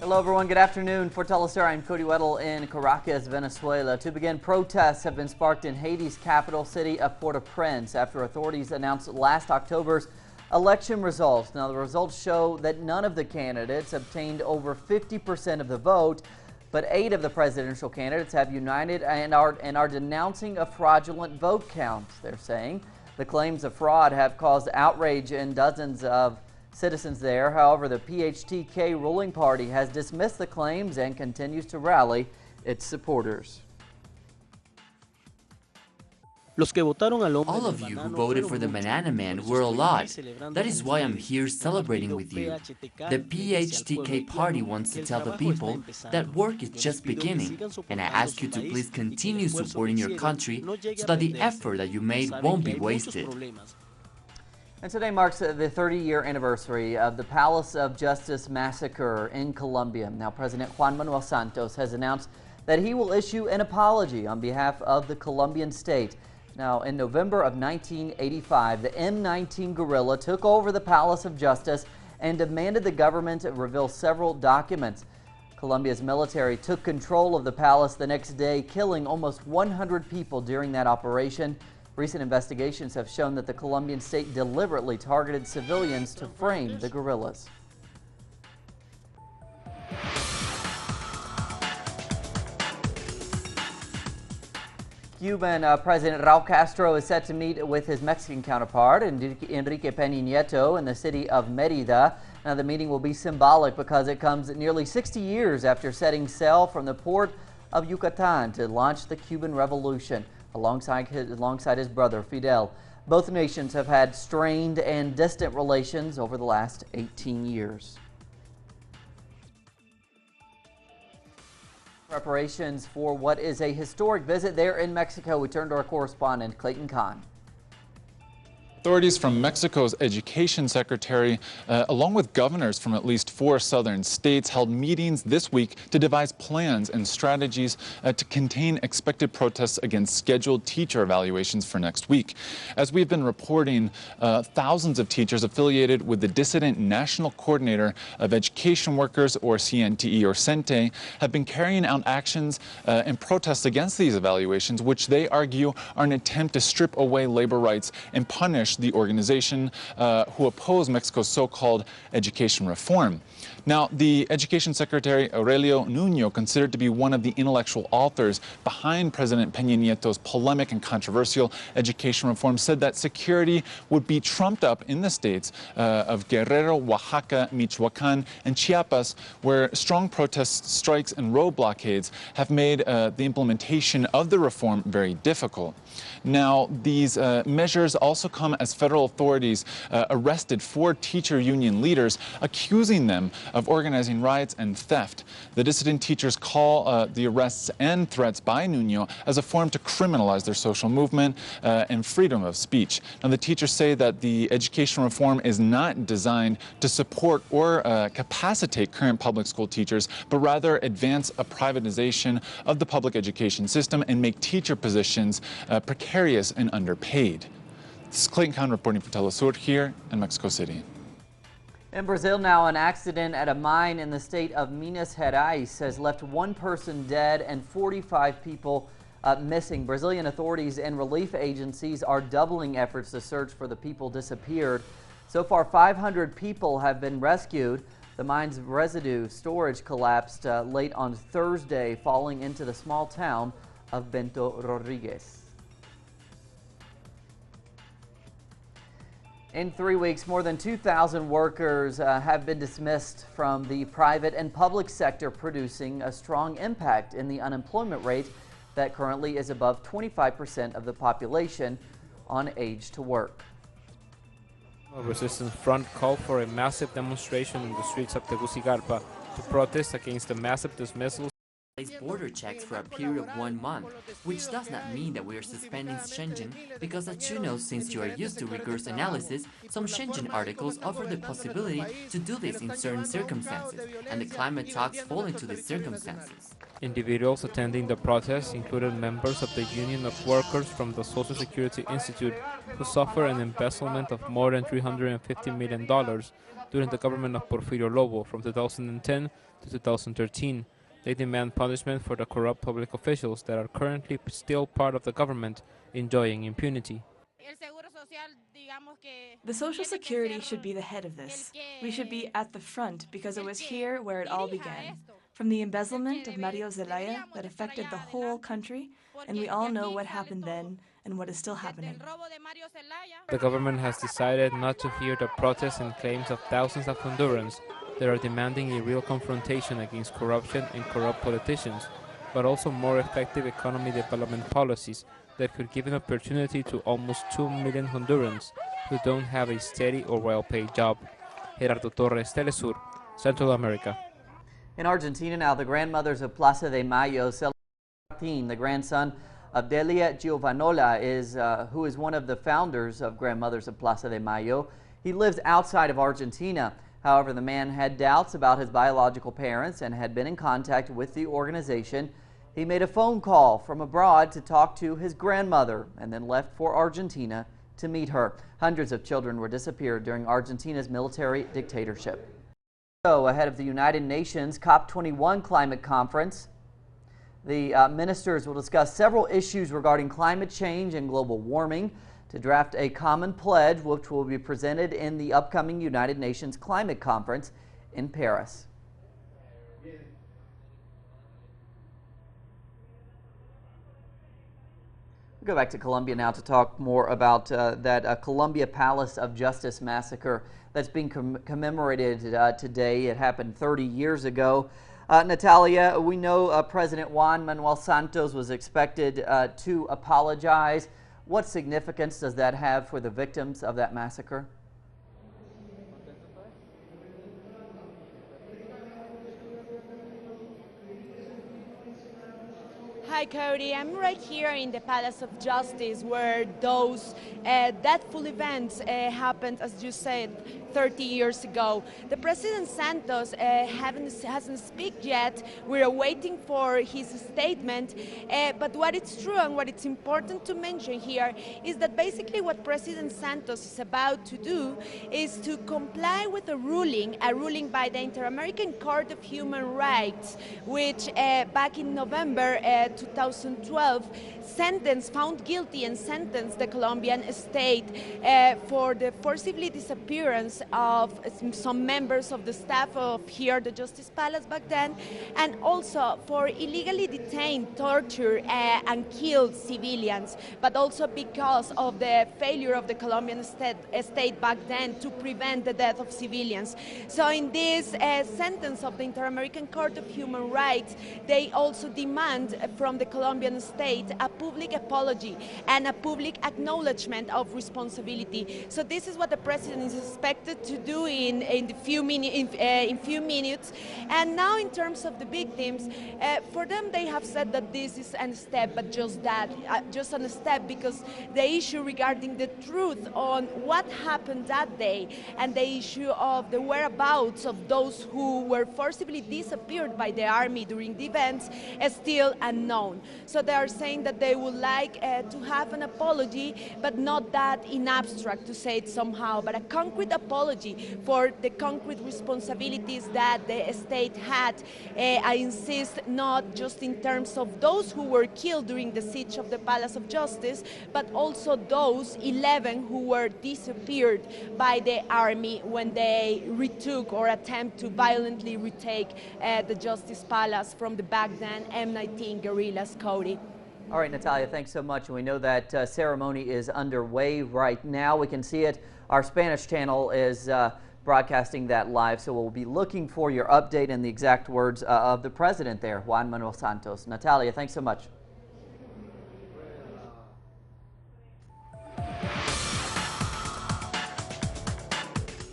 Hello everyone, good afternoon. For Telesur, I'm Cody Weddle in Caracas, Venezuela. To begin, protests have been sparked in Haiti's capital city of Port-au-Prince after authorities announced last October's election results. Now, the results show that none of the candidates obtained over 50% of the vote, but 8 of the presidential candidates have united and are denouncing a fraudulent vote count. They're saying the claims of fraud have caused outrage in dozens of citizens there. However, the PHTK ruling party has dismissed the claims and continues to rally its supporters. All of you who voted for the Banana Man were a lot. That is why I'm here celebrating with you. The PHTK party wants to tell the people that work is just beginning, and I ask you to please continue supporting your country so that the effort that you made won't be wasted. And today marks the 30-year anniversary of the Palace of Justice massacre in Colombia. Now, President Juan Manuel Santos has announced that he will issue an apology on behalf of the Colombian state. Now, in November of 1985, the M19 guerrilla took over the Palace of Justice and demanded the government reveal several documents. Colombia's military took control of the palace the next day, killing almost 100 people during that operation. Recent investigations have shown that the Colombian state deliberately targeted civilians to frame the guerrillas. Cuban President Raul Castro is set to meet with his Mexican counterpart, Enrique Peña Nieto, in the city of Mérida. Now, the meeting will be symbolic because it comes nearly 60 years after setting sail from the port of Yucatan to launch the Cuban Revolution alongside his brother Fidel. Both nations have had strained and distant relations over the last 18 years. Preparations for what is a historic visit there in Mexico. We turn to our correspondent, Clayton Kahn. Authorities from Mexico's education secretary, along with governors from at least 4 southern states, held meetings this week to devise plans and strategies to contain expected protests against scheduled teacher evaluations for next week. As we've been reporting, thousands of teachers affiliated with the dissident National Coordinator of Education Workers, or CNTE or CENTE, have been carrying out actions and protests against these evaluations, which they argue are an attempt to strip away labor rights and punish the organization who oppose Mexico's so-called education reform. Now, the Education Secretary Aurelio Nuño, considered to be one of the intellectual authors behind President Peña Nieto's polemic and controversial education reform, said that security would be trumped up in the states of Guerrero, Oaxaca, Michoacán, and Chiapas, where strong protests, strikes, and road blockades have made the implementation of the reform very difficult. Now, these measures also come as federal authorities arrested 4 teacher union leaders, accusing them of organizing riots and theft. The dissident teachers call the arrests and threats by Nuño as a form to criminalize their social movement and freedom of speech. Now, the teachers say that the education reform is not designed to support or capacitate current public school teachers, but rather advance a privatization of the public education system and make teacher positions precarious and underpaid. This is Clayton Kahn reporting for Telesur here in Mexico City. In Brazil now, an accident at a mine in the state of Minas Gerais has left 1 person dead and 45 people missing. Brazilian authorities and relief agencies are doubling efforts to search for the people disappeared. So far, 500 people have been rescued. The mine's residue storage collapsed late on Thursday, falling into the small town of Bento Rodrigues. In 3 weeks, more than 2,000 workers have been dismissed from the private and public sector, producing a strong impact in the unemployment rate that currently is above 25% of the population on age to work. A resistance front called for a massive demonstration in the streets of Tegucigalpa to protest against the massive dismissals border checks for a period of 1 month, which does not mean that we are suspending Schengen, because as you know, since you are used to rigorous analysis, some Schengen articles offer the possibility to do this in certain circumstances, and the climate talks fall into these circumstances. Individuals attending the protest included members of the Union of Workers from the Social Security Institute, who suffered an embezzlement of more than $350 million during the government of Porfirio Lobo from 2010 to 2013. They demand punishment for the corrupt public officials that are currently still part of the government, enjoying impunity. The Social Security should be the head of this. We should be at the front because it was here where it all began. From the embezzlement of Mario Zelaya that affected the whole country, and we all know what happened then and what is still happening. The government has decided not to hear the protests and claims of thousands of Hondurans that are demanding a real confrontation against corruption and corrupt politicians, but also more effective economy development policies that could give an opportunity to almost 2 million Hondurans who don't have a steady or well-paid job. Gerardo Torres, Telesur, Central America. In Argentina now, the grandmothers of Plaza de Mayo celebrate the grandson of Delia Giovanola, who is one of the founders of Grandmothers of Plaza de Mayo. He lives outside of Argentina. However, the man had doubts about his biological parents and had been in contact with the organization. He made a phone call from abroad to talk to his grandmother and then left for Argentina to meet her. Hundreds of children were disappeared during Argentina's military dictatorship. So, ahead of the United Nations COP21 climate conference, the ministers will discuss several issues regarding climate change and global warming to draft a common pledge, which will be presented in the upcoming United Nations Climate Conference in Paris. We'll go back to Colombia now to talk more about that Colombia Palace of Justice massacre that's being commemorated today. It happened 30 years ago. Natalia, we know President Juan Manuel Santos was expected to apologize. What significance does that have for the victims of that massacre? Hi Cody, I'm right here in the Palace of Justice where those dreadful events happened, as you said, 30 years ago. The President Santos hasn't speak yet. We're waiting for his statement, but what is true and what it's important to mention here is that basically what President Santos is about to do is to comply with a ruling by the Inter-American Court of Human Rights, which back in November 2012 found guilty and sentenced the Colombian state for the forcibly disappearance of some members of the staff of the Justice Palace back then, and also for illegally detained, tortured and killed civilians, but also because of the failure of the Colombian state back then to prevent the death of civilians. So in this sentence of the Inter-American Court of Human Rights, they also demand from the Colombian state a public apology and a public acknowledgement of responsibility. So this is what the president is expected to do in few minutes. And now in terms of the victims, for them they have said that this is a step, but just a step, because the issue regarding the truth on what happened that day and the issue of the whereabouts of those who were forcibly disappeared by the army during the events is still unknown. So they are saying that they would like to have an apology, but not that in abstract to say it somehow, but a concrete apology for the concrete responsibilities that the state had. I insist, not just in terms of those who were killed during the siege of the Palace of Justice, but also those 11 who were disappeared by the army when they retook or attempt to violently retake the Justice Palace from the back then M19 guerrillas. Cody. All right, Natalia, thanks so much. We know that ceremony is underway right now. We can see it. Our Spanish channel is broadcasting that live, so we'll be looking for your update and the exact words of the president there, Juan Manuel Santos. Natalia, thanks so much.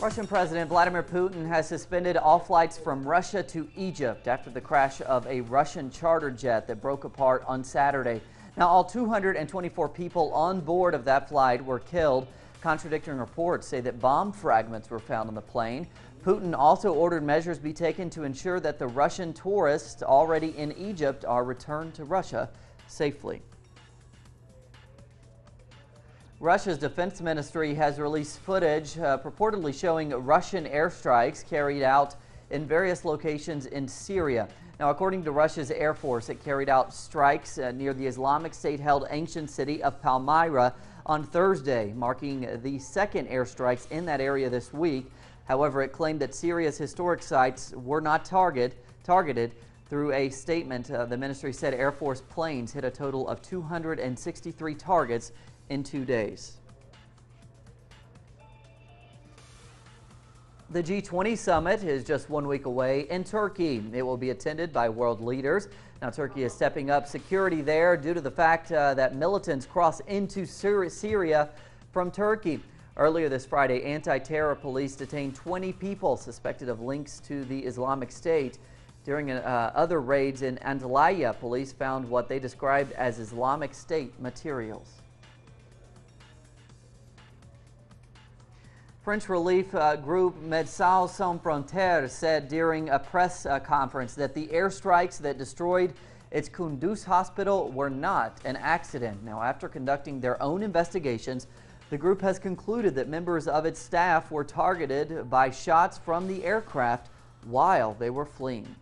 Russian President Vladimir Putin has suspended all flights from Russia to Egypt after the crash of a Russian charter jet that broke apart on Saturday. Now, all 224 people on board of that flight were killed. Contradicting reports say that bomb fragments were found on the plane. Putin also ordered measures be taken to ensure that the Russian tourists already in Egypt are returned to Russia safely. Russia's defense ministry has released footage purportedly showing Russian airstrikes carried out in various locations in Syria. Now, according to Russia's Air Force, it carried out strikes near the Islamic State-held ancient city of Palmyra on Thursday, marking the second airstrikes in that area this week. However, it claimed that Syria's historic sites were not targeted. Through a statement, the ministry said Air Force planes hit a total of 263 targets in 2 days. The G20 summit is just 1 week away in Turkey. It will be attended by world leaders. Now, Turkey is stepping up security there due to the fact that militants cross into Syria from Turkey. Earlier this Friday, anti-terror police detained 20 people suspected of links to the Islamic State. During other raids in Antalya, police found what they described as Islamic State materials. French relief group Médecins Sans Frontières said during a press conference that the airstrikes that destroyed its Kunduz hospital were not an accident. Now, after conducting their own investigations, the group has concluded that members of its staff were targeted by shots from the aircraft while they were fleeing.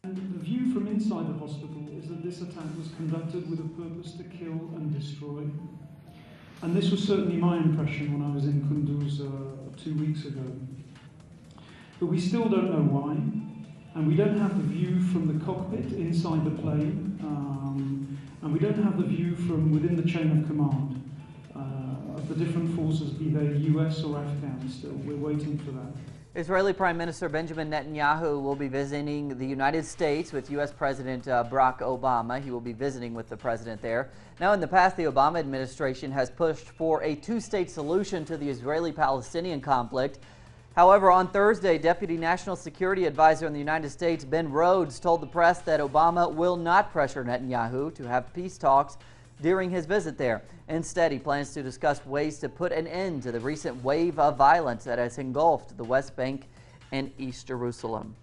And the view from inside the hospital is that this attack was conducted with a purpose to kill and destroy. And this was certainly my impression when I was in Kunduz 2 weeks ago. But we still don't know why, and we don't have the view from the cockpit inside the plane, and we don't have the view from within the chain of command of the different forces, be they US or Afghan still. We're waiting for that. Israeli Prime Minister Benjamin Netanyahu will be visiting the United States with U.S. President Barack Obama. He will be visiting with the president there. Now, in the past, the Obama administration has pushed for a two-state solution to the Israeli-Palestinian conflict. However, on Thursday, Deputy National Security Advisor in the United States, Ben Rhodes, told the press that Obama will not pressure Netanyahu to have peace talks during his visit there. Instead, he plans to discuss ways to put an end to the recent wave of violence that has engulfed the West Bank and East Jerusalem.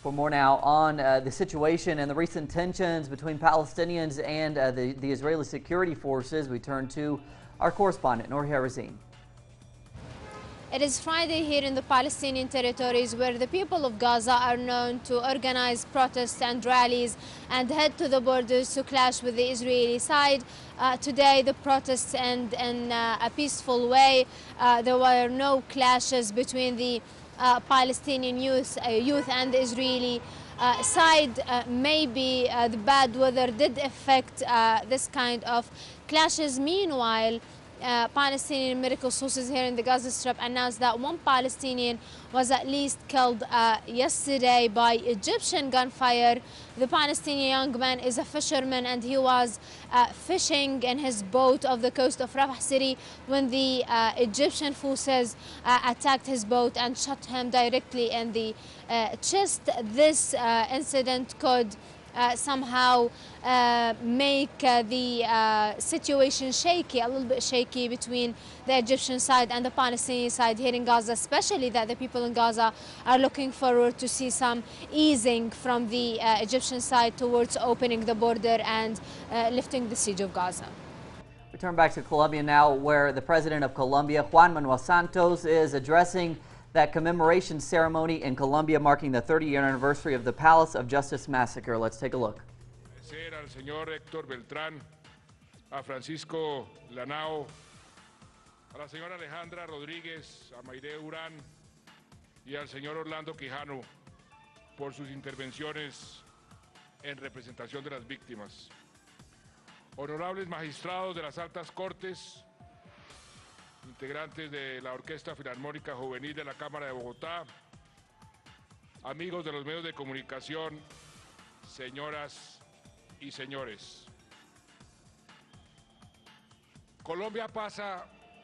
For more now on the situation and the recent tensions between Palestinians and the Israeli security forces, we turn to our correspondent, Noor Harazin. It is Friday here in the Palestinian territories where the people of Gaza are known to organize protests and rallies and head to the borders to clash with the Israeli side. Today the protests end in a peaceful way. There were no clashes between the Palestinian youth and the Israeli side. Maybe the bad weather did affect this kind of clashes. Meanwhile, Palestinian medical sources here in the Gaza Strip announced that one Palestinian was at least killed yesterday by Egyptian gunfire. The Palestinian young man is a fisherman and he was fishing in his boat off the coast of Rafah city when the Egyptian forces attacked his boat and shot him directly in the chest. This incident could somehow make the situation shaky, a little bit shaky between the Egyptian side and the Palestinian side here in Gaza, especially that the people in Gaza are looking forward to see some easing from the Egyptian side towards opening the border and lifting the siege of Gaza. We turn back to Colombia now, where the president of Colombia, Juan Manuel Santos, is addressing that commemoration ceremony in Colombia marking the 30-year anniversary of the Palace of Justice massacre. Let's take a look. Al señor Héctor Beltrán, a Francisco Lanao, a la señora Alejandra Rodríguez, a Mayre Urán y al señor Orlando Quijano por sus intervenciones en representación de las víctimas. Honorables magistrados de las altas cortes, integrantes de la Orquesta Filarmónica Juvenil de la Cámara de Bogotá, amigos de los medios de comunicación, señoras y señores. Colombia pasa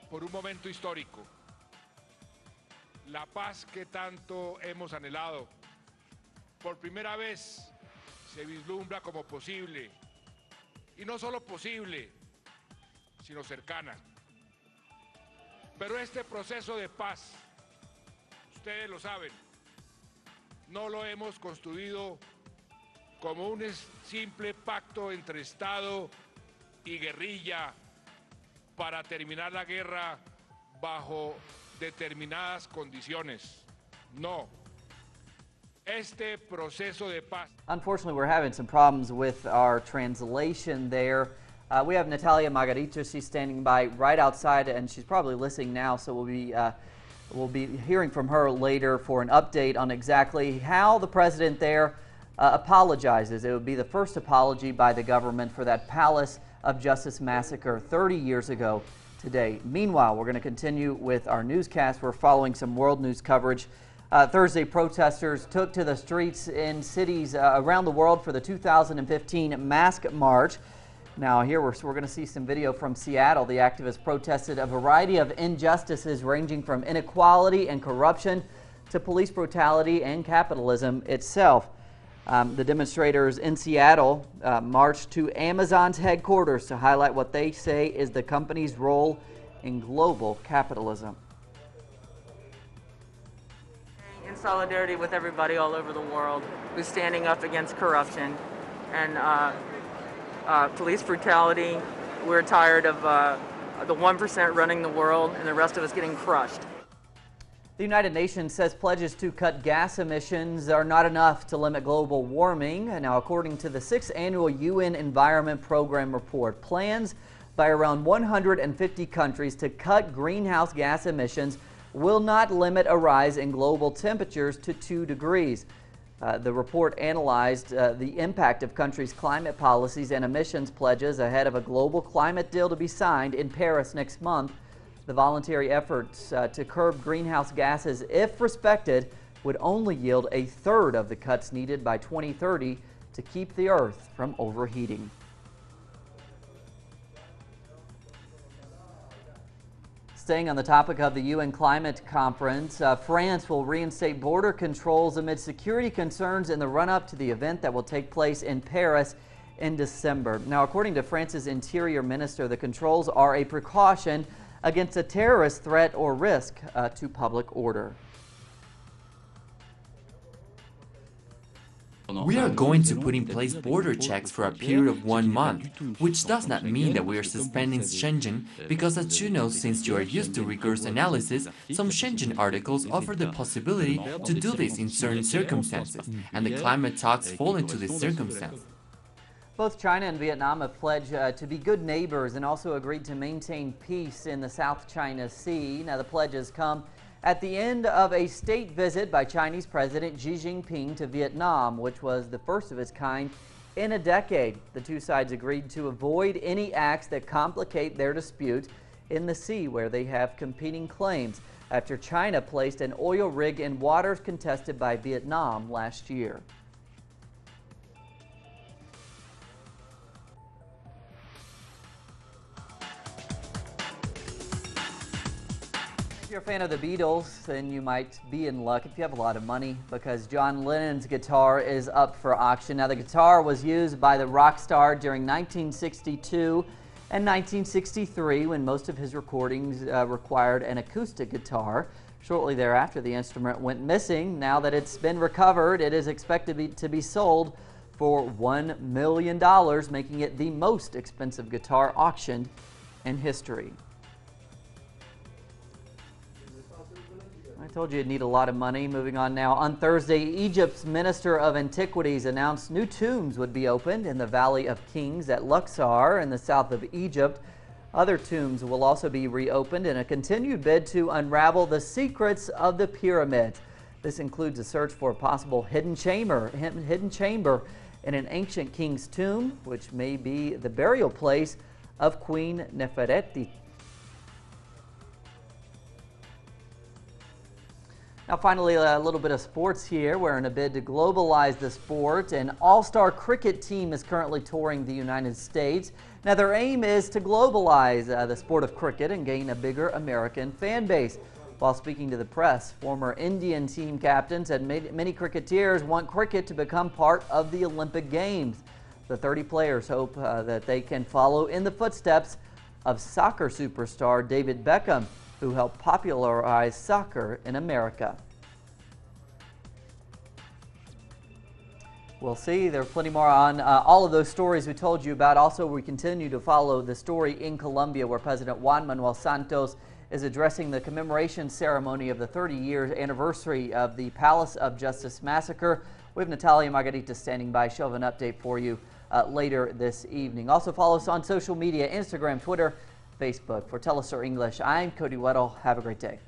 por un momento histórico. La paz que tanto hemos anhelado, por primera vez se vislumbra como posible, y no solo posible, sino cercana. Pero este proceso de paz, ustedes lo saben, no lo hemos construido como un simple pacto entre Estado y guerrilla para terminar la guerra bajo determinadas condiciones. No. Este proceso de paz. Unfortunately, we're having some problems with our translation there. We have Natalia Margarita. She's standing by right outside, and she's probably listening now, so we'll be hearing from her later for an update on exactly how the president there apologizes. It would be the first apology by the government for that Palace of Justice massacre 30 years ago today. Meanwhile, we're going to continue with our newscast. We're following some world news coverage. Thursday, protesters took to the streets in cities around the world for the 2015 mask march. Now here we're going to see some video from Seattle. The activists protested a variety of injustices ranging from inequality and corruption to police brutality and capitalism itself. The demonstrators in Seattle marched to Amazon's headquarters to highlight what they say is the company's role in global capitalism. In solidarity with everybody all over the world who's standing up against corruption and police brutality. We're tired of the 1% running the world and the rest of us getting crushed. The United Nations says pledges to cut gas emissions are not enough to limit global warming. Now, according to the 6th Annual UN Environment Program report, plans by around 150 countries to cut greenhouse gas emissions will not limit a rise in global temperatures to 2 degrees. The report analyzed the impact of countries' climate policies and emissions pledges ahead of a global climate deal to be signed in Paris next month. The voluntary efforts to curb greenhouse gases, if respected, would only yield a third of the cuts needed by 2030 to keep the Earth from overheating. Staying on the topic of the UN Climate Conference, France will reinstate border controls amid security concerns in the run-up to the event that will take place in Paris in December. Now, according to France's Interior Minister, the controls are a precaution against a terrorist threat or risk to public order. We are going to put in place border checks for a period of 1 month, which does not mean that we are suspending Schengen, because as you know, since you are used to rigorous analysis, some Schengen articles offer the possibility to do this in certain circumstances, and the climate talks fall into this circumstance. Both China and Vietnam have pledged to be good neighbors and also agreed to maintain peace in the South China Sea. Now, the pledges come at the end of a state visit by Chinese President Xi Jinping to Vietnam, which was the first of its kind in a decade. The two sides agreed to avoid any acts that complicate their dispute in the sea, where they have competing claims after China placed an oil rig in waters contested by Vietnam last year. If you're a fan of the Beatles, then you might be in luck if you have a lot of money, because John Lennon's guitar is up for auction. Now, the guitar was used by the rock star during 1962 and 1963, when most of his recordings required an acoustic guitar. Shortly thereafter, the instrument went missing. Now that it's been recovered, it is expected to be sold for $1 million, making it the most expensive guitar auctioned in history. I told you you'd need a lot of money. Moving on now. On Thursday, Egypt's Minister of Antiquities announced new tombs would be opened in the Valley of Kings at Luxor in the south of Egypt. Other tombs will also be reopened in a continued bid to unravel the secrets of the pyramids. This includes a search for a possible hidden chamber in an ancient king's tomb, which may be the burial place of Queen Nefertiti. Now finally, a little bit of sports here, where in a bid to globalize the sport, an all-star cricket team is currently touring the United States. Now their aim is to globalize the sport of cricket and gain a bigger American fan base. While speaking to the press, former Indian team captain said many cricketers want cricket to become part of the Olympic Games. The 30 players hope that they can follow in the footsteps of soccer superstar David Beckham, who helped popularize soccer in America. We'll see. There's plenty more on all of those stories we told you about. Also, we continue to follow the story in Colombia, where President Juan Manuel Santos is addressing the commemoration ceremony of the 30-year anniversary of the Palace of Justice massacre. We have Natalia Margarita standing by. She'll have an update for you later this evening. Also, follow us on social media, Instagram, Twitter, Facebook. For Telesur English, I'm Cody Weddle. Have a great day.